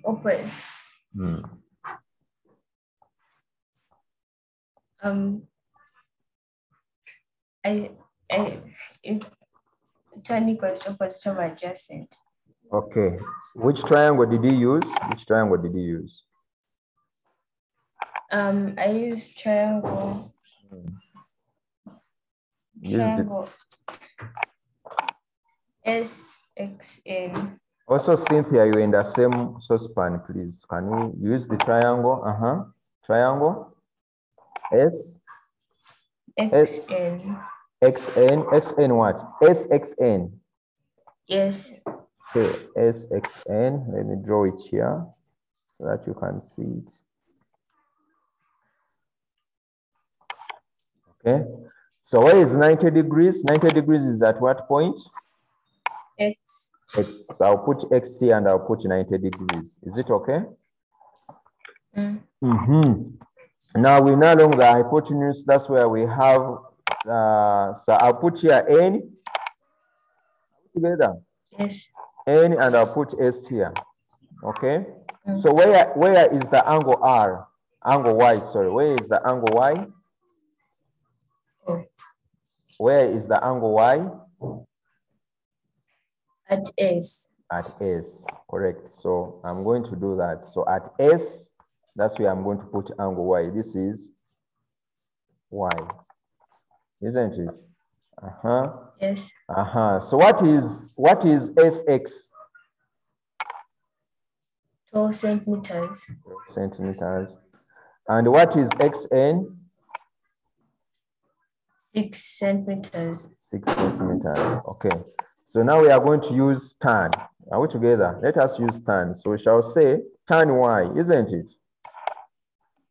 Open. If tan equals opposite of adjacent. Okay. Which triangle did you use? Which triangle did you use? I use triangle. Triangle SXN. Also, Cynthia, you're in the same saucepan, please. Can we use the triangle? Triangle. S. XN. XN. XN what? SXN. Yes. Okay, SXN. Let me draw it here so that you can see it. Okay. So where is 90 degrees? 90 degrees is at what point? X. X. I'll put X here and I'll put 90 degrees. Is it okay? Now we know along the hypotenuse. That's where we have. So I'll put here N together. Yes. N and I'll put S here. Okay. So where is the angle R? Angle Y. Sorry. Where is the angle Y? Where is the angle Y? At S. At S, correct. So I'm going to do that. So at S, that's where I'm going to put angle Y. This is Y, isn't it? Yes. So what is SX? 12 centimeters. 12 centimeters. And what is XN? 6 centimeters. 6 centimeters. Okay. So now we are going to use tan. Are we together? Let us use tan. So we shall say tan Y, isn't it?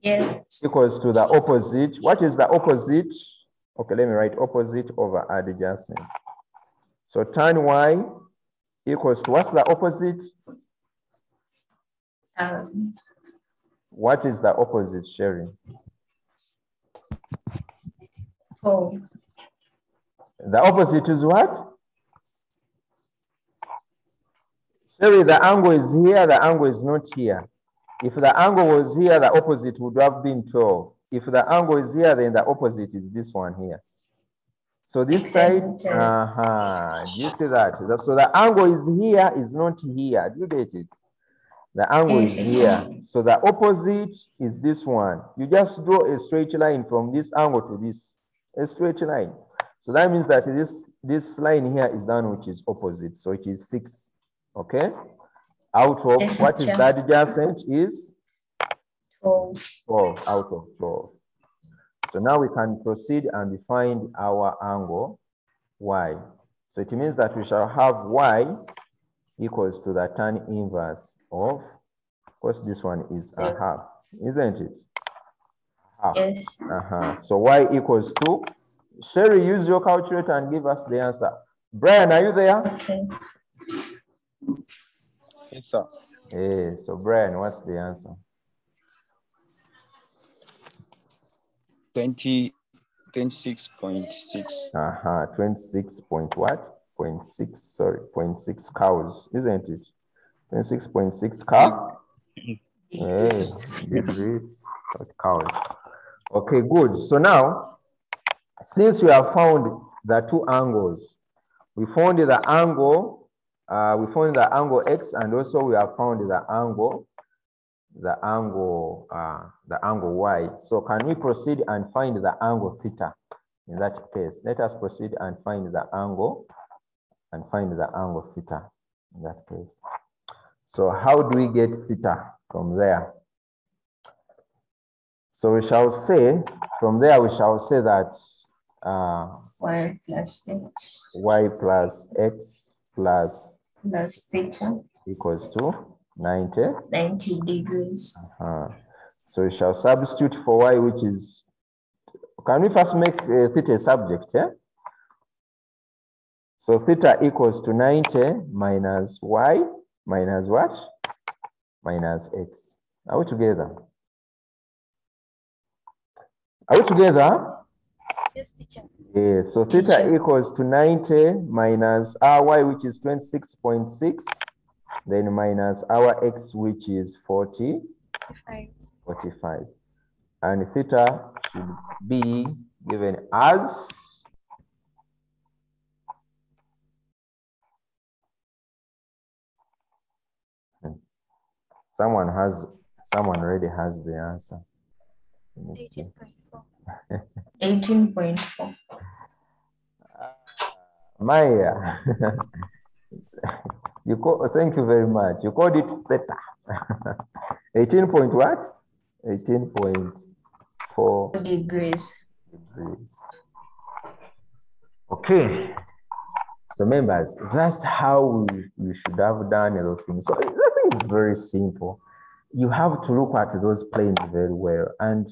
Yes. Equals to the opposite. What is the opposite? Okay, let me write opposite over adjacent. So tan Y equals to, what's the opposite? What is the opposite, Sherry? 12. The opposite is what? Sherry, the angle is here, the angle is not here. If the angle was here, the opposite would have been 12. If the angle is here, then the opposite is this one here. So this side, do you see that? So the angle is here, is not here. Do you get it? The angle is here. So the opposite is this one. You just draw a straight line from this angle to this, a straight line. So that means that this line here is the one which is opposite. So it is 6. Okay? Out of what is that adjacent is 12. 12 out of 12. So now we can proceed and find our angle Y. So it means that we shall have Y equals to the tan inverse of course, this one is a half, isn't it? Half. Yes. So Y equals to, Sherry, use your calculator and give us the answer. Brian, are you there? Okay. Yes, sir. Hey, so Brian, what's the answer? 26.6. 26 point what? 0.6, sorry, 0.6 cows, isn't it? 26.6 cow? Hey, degrees, not cows. Okay, good. So now, since we have found the two angles, we found the angle X, and also we have found the angle Y. So can we proceed and find the angle theta in that case? Let us proceed and find the angle theta in that case. So how do we get theta from there? So we shall say, from there we shall say that Y plus X. Y plus X plus theta equals to 90 degrees. So we shall substitute for Y, which is, can we first make theta a subject, yeah? So theta equals to 90 minus Y minus what? Minus X. Are we together? Are we together? Yes, teacher. Yeah, so theta equals to 90 minus RY, which is 26.6. then minus our x, which is 45. And theta should be given as someone already has the answer. Let me see. 18.4. Maya, thank you very much. You called it theta. 18 point what? 18.4 degrees. Okay. So members, that's how we should have done those things. So the thing is very simple. You have to look at those planes very well. And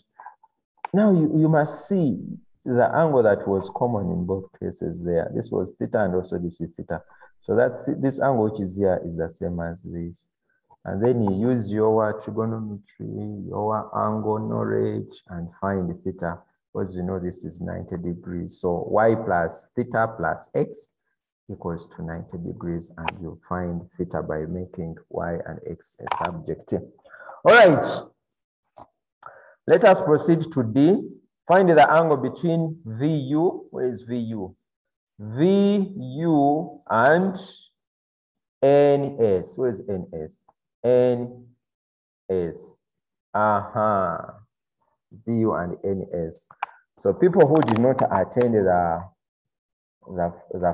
now you must see the angle that was common in both cases there. This was theta and also this is theta. So this angle which is here is the same as this. And then you use your trigonometry, your angle knowledge, and find theta. Because you know this is 90 degrees. So y plus theta plus x equals to 90 degrees, and you find theta by making y and x a subject. All right. Let us proceed to D. Find the angle between VU. Where is VU? VU and NS. Where is NS? NS. VU and NS. So people who did not attend the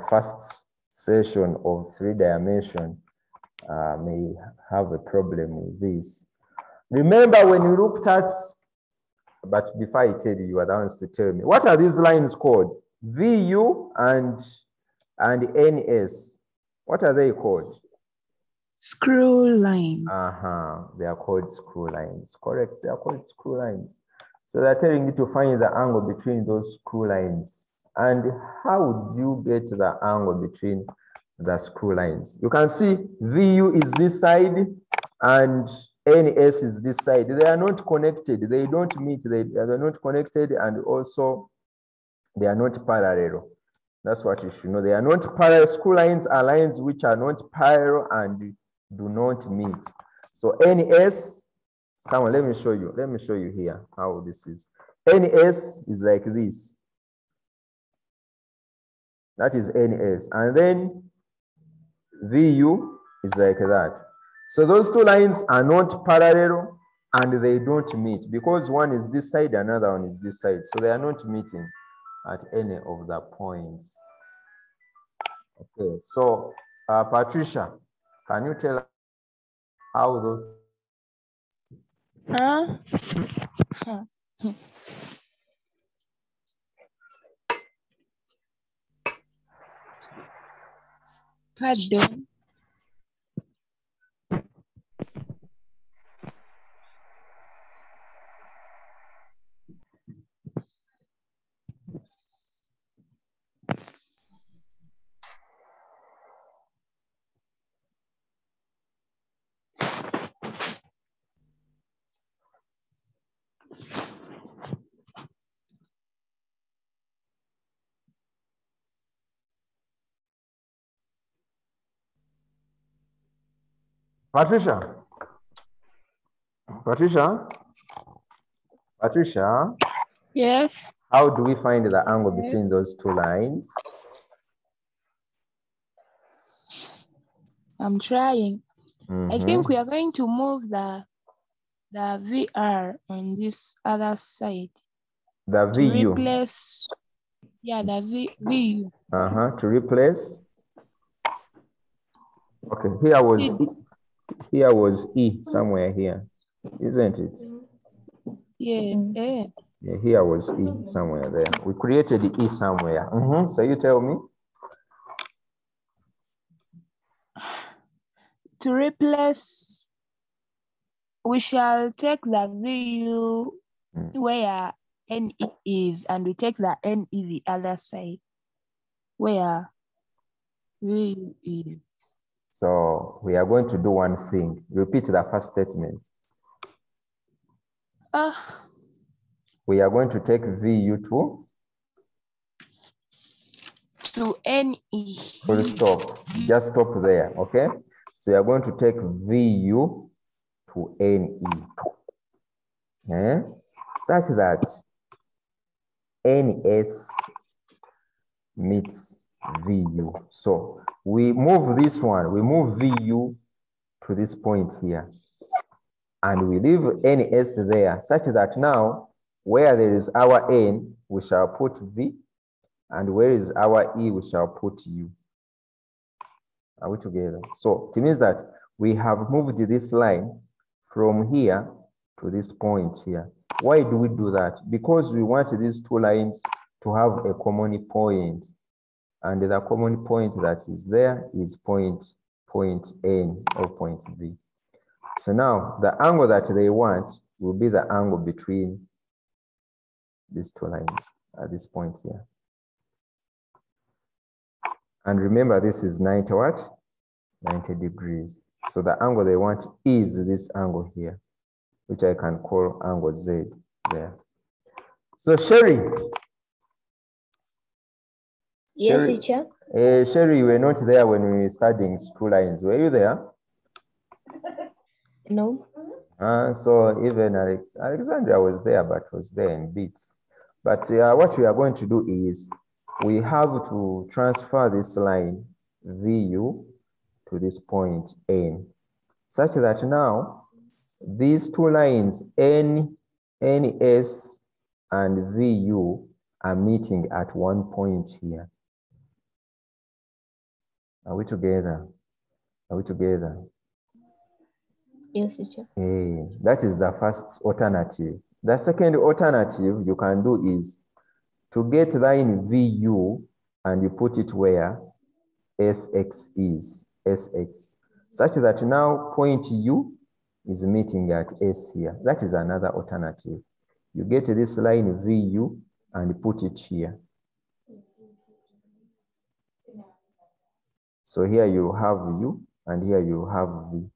first session of 3-dimension may have a problem with this. Remember when you looked at, but before I tell you, you are the ones to tell me, what are these lines called? VU and NS. What are they called? Screw lines. They are called screw lines. Correct. They are called screw lines. So they're telling you to find the angle between those screw lines. And how would you get the angle between the screw lines? You can see VU is this side and NS is this side. They are not connected. They don't meet. They are not connected, and also they are not parallel. That's what you should know. They are not parallel. Screw lines are lines which are not parallel and do not meet. So NS, come on, let me show you. Let me show you here how this is. NS is like this. That is NS. And then VU is like that. So those two lines are not parallel and they don't meet because one is this side, another one is this side. So they are not meeting at any of the points. Okay, so Patricia, can you tell us how those? Pardon. Patricia? Yes. How do we find the angle between those two lines? I'm trying. I think we are going to move the VR on this other side. The VU. Replace, yeah, the VU. To replace. Okay, here was E somewhere here, isn't it? Yeah. Yeah, here was E somewhere there. We created E somewhere. So you tell me. To replace, we shall take the VU where NE is, and we take the NE the other side where VU is. So we are going to do one thing. Repeat the first statement. We are going to take VU to NE. Full stop. Just stop there, okay? So we are going to take VU to NE, such that NS meets VU. So we move this one, we move VU to this point here, and we leave NS there, such that now where there is our N, we shall put V, and where is our E, we shall put U. Are we together? So it means that we have moved this line from here to this point here. Why do we do that? Because we want these two lines to have a common point, and the common point that is there is point N or point V. So now the angle that they want will be the angle between these two lines at this point here. And remember, this is 90 what? 90 degrees. So the angle they want is this angle here, which I can call angle Z there. So Sherry. Yes, Sherry, teacher. Sherry, you were not there when we were studying screw lines. Were you there? No. So even Alexandria was there, but was there in bits. But what we are going to do is we have to transfer this line VU to this point N, such that now these two lines NS and VU are meeting at one point here. Are we together? Are we together? Yes, teacher. That is the first alternative. The second alternative you can do is to get line VU and you put it where SX is, SX, such that now point U is meeting at S here. That is another alternative. You get this line VU and put it here. So here you have U and here you have V,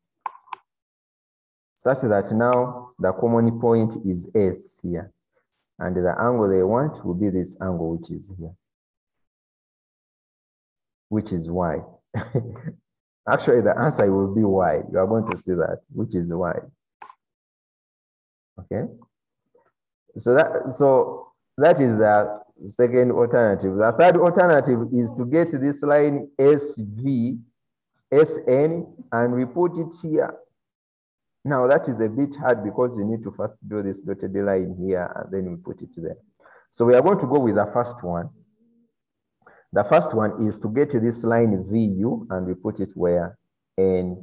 such that now the common point is S here, and the angle they want will be this angle which is here, which is Y. Actually, the answer will be Y. You are going to see that, which is Y. Okay. So that is the second alternative. The third alternative is to get this line SV, SN, and we put it here. Now that is a bit hard because you need to first do this dotted line here and then we put it there. So we are going to go with the first one. The first one is to get this line VU and we put it where NE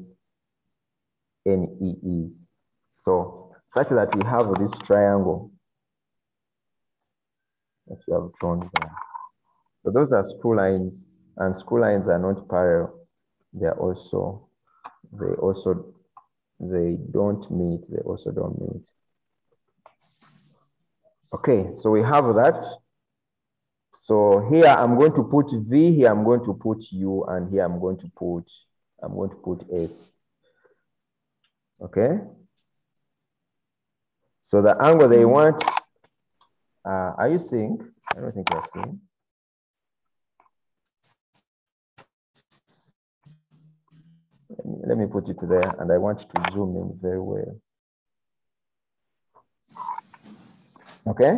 is. So such that we have this triangle that we have drawn there. So those are screw lines, and screw lines are not parallel. They also don't meet. They also don't meet. Okay, so we have that. So here I'm going to put V, here I'm going to put U, and here I'm going to put S. Okay. So the angle they want, are you seeing? I don't think you're seeing. Let me put it there, and I want to zoom in very well. Okay,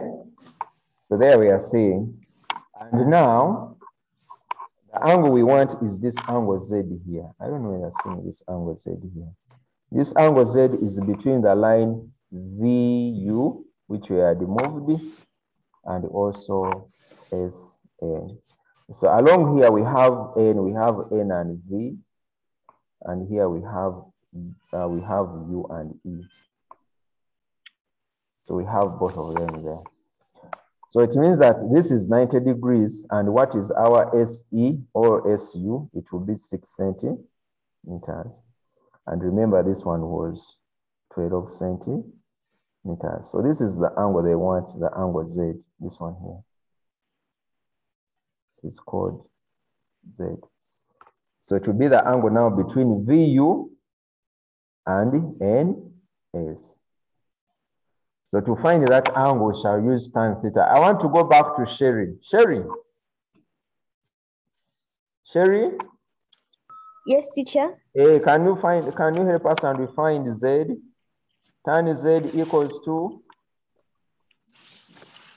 so there we are seeing. And now, the angle we want is this angle Z here. I don't know whether you're seeing this angle Z here. This angle Z is between the line VU, which we had moved, and also SN. So along here we have N and V, and here we have U and E. So we have both of them there. So it means that this is 90 degrees, and what is our SE or SU? It will be 6 centimeters. And remember, this one was 12 centimeters. So this is the angle they want, the angle Z, this one here. It's called Z. So it will be the angle now between VU and NS. So to find that angle, we shall use tan theta. I want to go back to Sherry. Sherry? Yes, teacher. Hey, can you help us and we find Z? Tan Z equals to?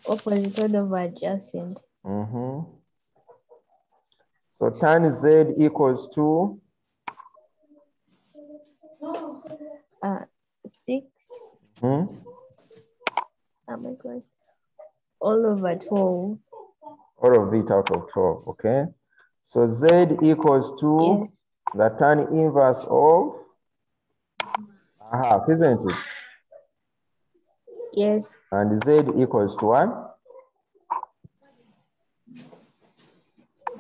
Opposite over adjacent. So tan Z equals to? 6. Oh my God. All over 12. All of it out of 12, okay? So Z equals to the tan inverse of a half, isn't it? Yes. And Z equals to what?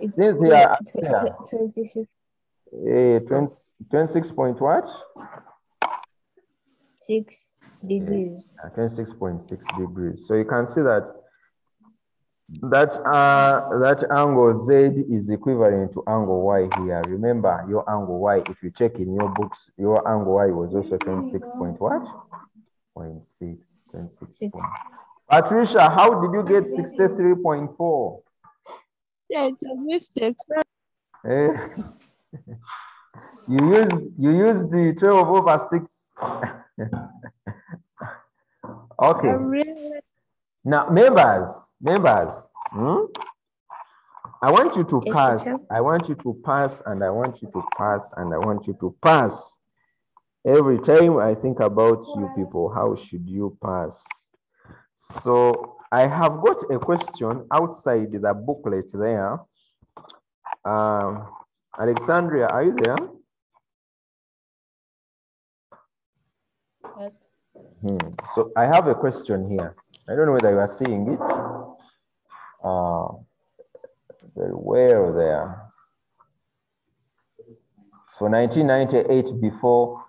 Since they are 26. 26 point what? 6 degrees. 26.6 degrees. So you can see that that angle Z is equivalent to angle Y here. Remember your angle Y, if you check in your books, your angle Y was also 26 point what? 0.6, 26 point. Patricia, how did you get 63.4? Yeah, it's a mistake. You used the 12 over 6. Okay. Now, members, I want you to pass. Teacher. I want you to pass, and I want you to pass, and I want you to pass. Every time I think about you people, how should you pass? So I have got a question outside the booklet there. Alexandria, are you there? Yes. So I have a question here. I don't know whether you are seeing it. Very well there. It's for 1998 before.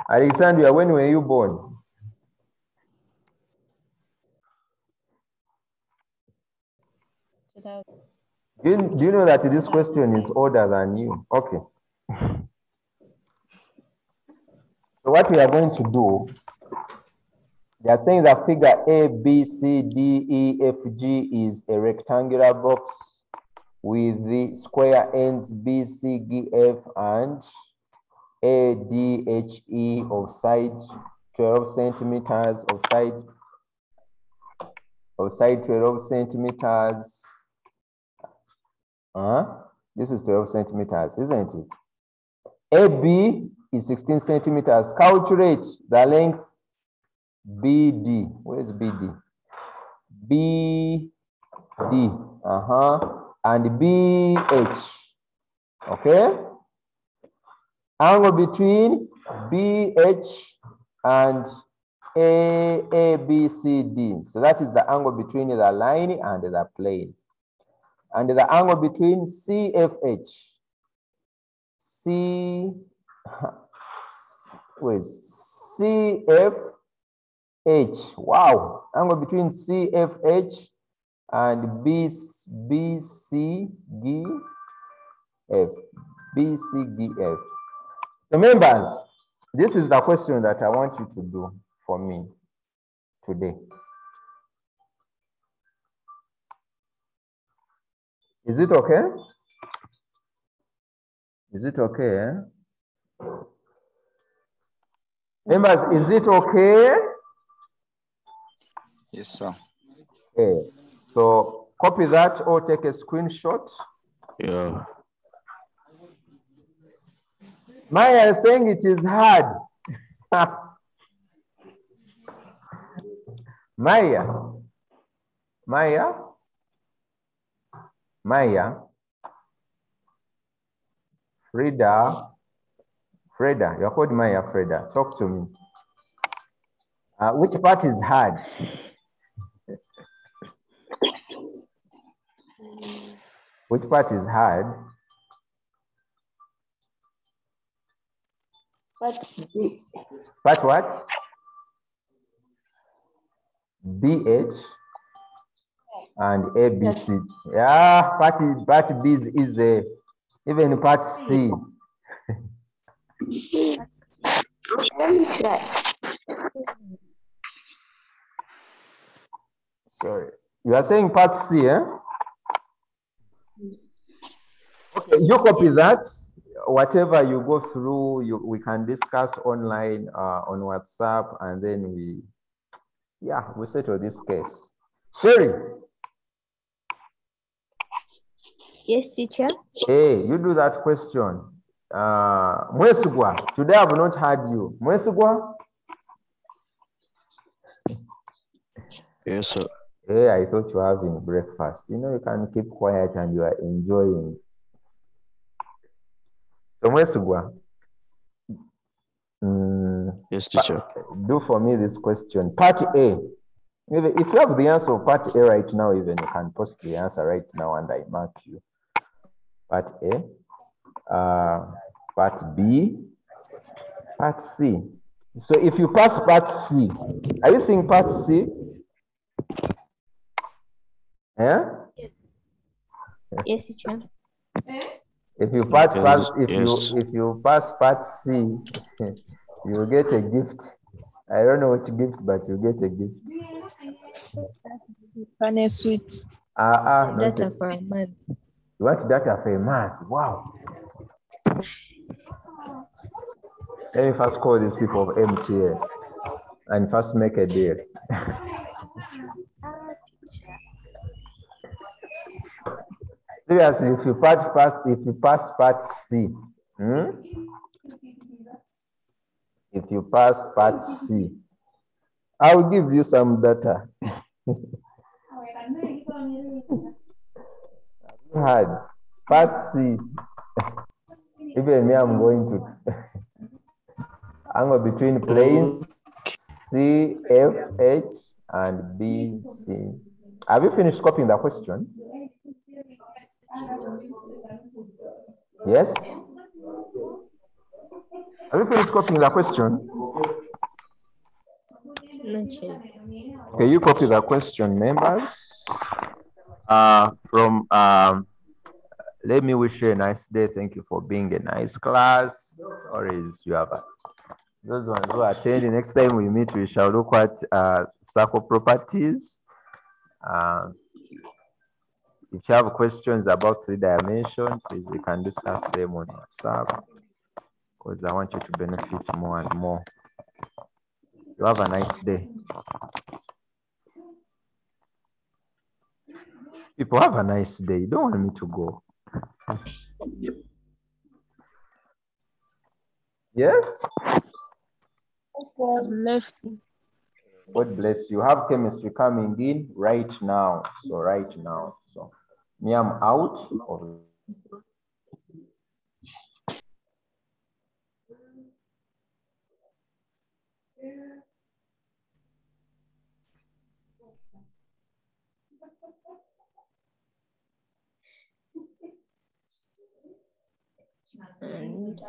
Alexandria, when were you born? Do you know that this question is older than you? Okay. So what we are going to do, they are saying that figure A, B, C, D, E, F, G is a rectangular box with the square ends B, C, G, F, and A, D, H, E of side 12 centimeters, of side 12 centimeters. This is 12 centimeters, isn't it? AB is 16 centimeters. Calculate the length BD. Where is BD? BD. And BH. Okay? Angle between BH and ABCD. So that is the angle between the line and the plane. And the angle between CFH. CFH. Wow. Angle between CFH and BCDF. BCDF. So members, this is the question that I want you to do for me today. Is it okay? Is it okay? Members, is it okay? Yes, sir. Okay. So copy that or take a screenshot. Yeah. Maya is saying it is hard. Maya. Frida, you're called Maya. Frida, talk to me. Which part is hard? Which part is hard? Part what? BH and ABC. Yeah, part B is easy. Even part C. Sorry. You are saying part C, eh? Okay, you copy that. whatever you go through, we can discuss online on WhatsApp, and then we settle this case. Sherry. Yes, teacher. Hey, you do that question. Mwesugwa, today I have not heard you. Mwesugwa? Yes, sir. Hey, I thought you were having breakfast. You know, you can keep quiet and you are enjoying. So, Mwesugwa, Yes, teacher. do for me this question. Part A. If you have the answer of part A right now, even you can post the answer right now and I mark you. Part A, part B, part C. So if you pass part C, are you seeing part C? Yeah? Yes, teacher. If you pass part C, you will get a gift. I don't know which gift, but you get a gift. Funny sweet. Data for a month. You want data for a month? Wow. Let me first call these people of MTN and first make a deal. Seriously, if you pass part C, if you pass part C, I will give you some data. You had part C. Even me, I'm going to angle between planes C, F, H, and B, C. Have you finished copying the question? Yes? Have you finished copying the question? Not yet. Okay, you copy the question, members. Let me wish you a nice day. Thank you for being a nice class. Or is you have those ones who are attending. Next time we meet, we shall look at circle properties. If you have questions about 3 dimensions, please we can discuss them on WhatsApp, because I want you to benefit more and more. You have a nice day. People, have a nice day. You don't want me to go. Yes? Left. God bless you. Have chemistry coming in right now. So right now. So me, I'm out of And